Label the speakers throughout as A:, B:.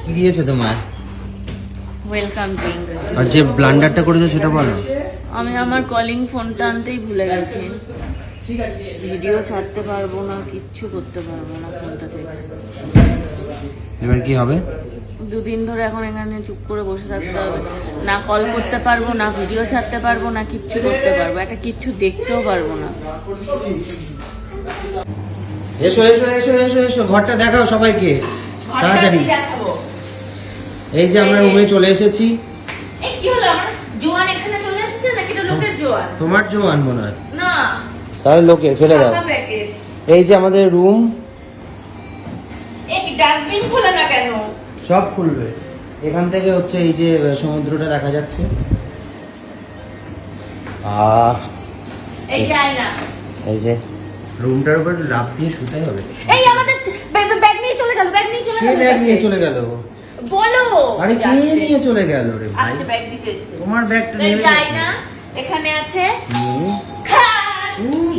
A: কি দিয়েছে তোমার?
B: Welcome drink.
A: আর যে ব্লান্ডারটা করেছো সেটা বলো।
B: আমি আমার কলিং ফোনটা আনতেই ভুলে গেছি। ভিডিও ছাড়তে পারবো না, কিচ্ছু করতে পারবো না ফোনটা থেকে।
A: এবার কি হবে?
B: দুদিন ধরে এখন এখানে চুপ করে বসে থাকতে হবে। না কল করতে পারবো, না ভিডিও ছাড়তে পারবো, না কিচ্ছু করতে পারবো, একটা কিচ্ছু দেখতেও পারবো না।
A: এসো এসো এসো এসো এসো, ঘরটা দেখাও সবাইকে তাড়াতাড়ি। এই যে আমরা রুমে চলে এসেছি।
B: এই কি হলো, আমার জোয়ান এখানে চলে এসেছে নাকি? তো লোকের জোয়ান।
A: তোমার জোয়ান মনে হয়।
B: না,
A: তাহলে লোকে ফেলে দাও। এই যে আমাদের রুম।
B: এই ডাস্টবিন খোলা না কেন?
A: সব খুলবে। এখান থেকে হচ্ছে এই যে সমুদ্রটা দেখা যাচ্ছে।
B: এই যাই না।
A: এই যে রুমটার উপর লাফ দিয়ে শুতে হবে।
B: এই আমাদের ব্যাগ নিয়ে চলে গেল, ব্যাগ নিয়ে চলে
A: কে
B: গেল।
A: ব্যাগ নিয়ে চলে গেল?
B: বলো।
A: আরে কে নিয়ে চলে গেল রে ভাই?
B: আচ্ছা, ব্যাগ দিতে এসেছে।
A: তোমার ব্যাগটা
B: এই
A: নিয়ে
B: যাই না। এখানে আছে খাট।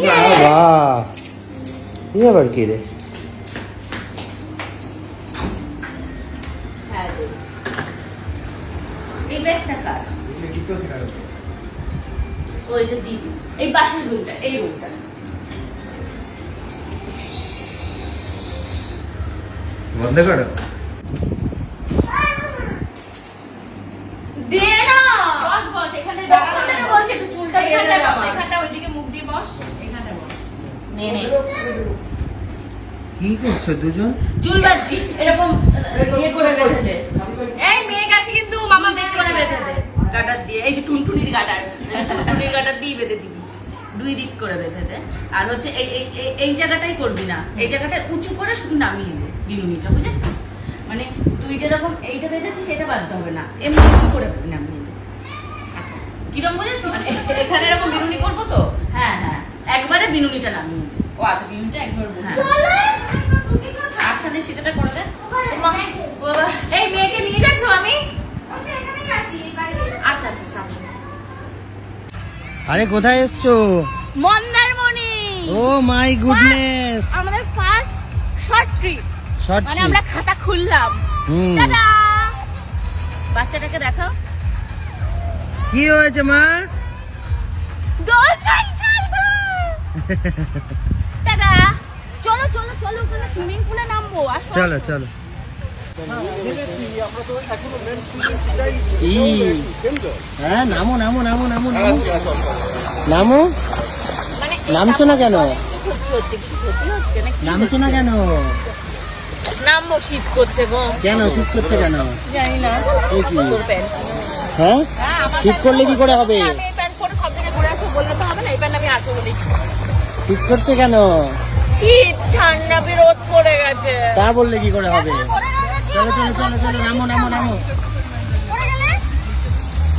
A: বাবা, এই আবার কি রে?
B: হ্যাঁ, এই ব্যাগটা কার? ওই যে দিদি, এই পাশের রুমটা, এই রুমটা।
A: বন্ধ করো।
B: দে না। বস বস, এখানে দাঁড়া। বলছে একটু চুলটা এখানটা বস, এখানটা ওইদিকে মুখ দিয়ে বস, এখানটা বস। নে নে।
A: কি করছো দুজন?
B: চুল বাঁধছি, এরকম ইয়ে করে বেঁধে দে। এই মেয়ে গেছে কিন্তু, মামা মেয়ে করে বেঁধে দে গাটার দিয়ে। এই যে টুনটুনির গাটার, টুনটুনির গাটার দিয়ে বেঁধে দিবি, দুই দিক করে বেঁধে দে। আর হচ্ছে এই এই জায়গাটাই করবি না, এই জায়গাটা উঁচু করে শুধু নামিয়ে দে বিনুনিটা, বুঝেছিস? মানে তুই যেরকম এইটা বেঁধেছিস সেটা বাঁধতে হবে না, এমনি উঁচু করে নামিয়ে দে। আচ্ছা আচ্ছা, কিরম বুঝেছিস? এখানে এরকম বিনুনি করবো তো? হ্যাঁ হ্যাঁ, একবারে বিনুনিটা নামিয়ে দে। ও আচ্ছা, বিনুনিটা একবার আজকালে সেটা করে দে। এই মেয়েকে নিয়ে যাচ্ছ? আমি আচ্ছা আচ্ছা সামনে।
A: আরে কোথায় এসছো?
B: মন্দারমণি।
A: ও মাই গুডনেস,
B: আমাদের ফার্স্ট শর্ট ট্রিপ।
A: শর্ট
B: মানে আমরা খাতা খুললাম। টাটা। বাচ্চাটাকে দেখাও।
A: কি হয়েছে মা?
B: দোলনায় চড়বো। টাটা। চলো চলো চলো, ওখানে সুইমিং পুলে নামবো। আসো
A: চলো চলো। হ্যাঁ, নামো নামো নামো নামো নামো নামো।
B: মানে
A: নামছো না কেন?
B: ক্ষতি হচ্ছে, কিছু ক্ষতি হচ্ছে নাকি?
A: নামছো না কেন?
B: নামবো, শীত করছে গো।
A: কেন শীত করছে কেন?
B: জানি না।
A: এই কি?
B: তোর প্যান্ট।
A: হ্যাঁ, শীত করলে কি করে হবে?
B: আমি এই প্যান্ট পরে সব জায়গায় ঘুরে আসবো বললে তো হবে না, এই প্যান্ট আমি আসবো বলি।
A: শীত করছে কেন?
B: শীত ঠান্ডা বিরোধ পড়ে গেছে।
A: তা বললে কি করে হবে? চলো চলো চলো চলো, নামো নামো নামো।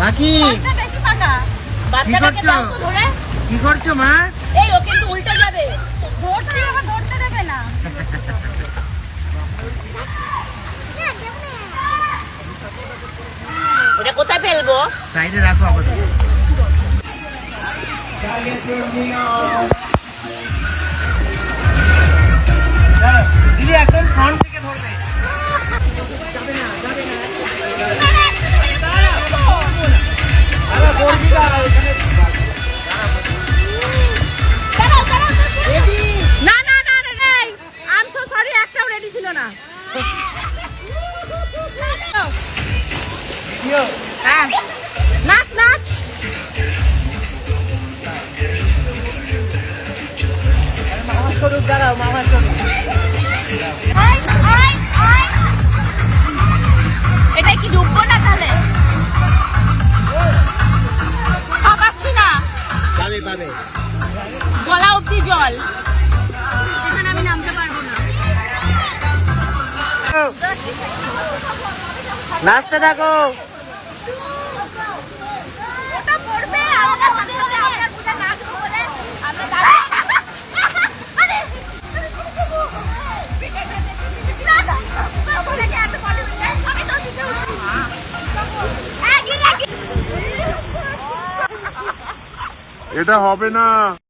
A: বাকি
B: বাচ্চাটাকে দাও তো ধরে।
A: কি করছো মা?
B: এই ও কিন্তু উল্টে যাবে।
C: ধরতে দেবে না।
B: ওটা কোথায় ফেলবো?
A: সাইডে রাখো আপাতত। দিদি একদম ফ্রন্ট থেকে ধরবে।
B: না না না না, আই এম সো সরি, একটাও রেডি ছিল না। হ্যাঁ, নাচ নাচ।
A: মামা স্বরূপ দাঁড়াও, মামা স্বরূপ।
B: এটা কি ডুববো না তাহলে? পাচ্ছি না,
A: পাবে পাবে।
B: গলা অব্দি জল, এখানে আমি নামতে পারবো না।
A: নাচতে থাকো।
B: ওটা পড়বে, আমাদের সাথে সাথে আমরা পুরো নাচবো বলে আমরা
D: এটা হবে না।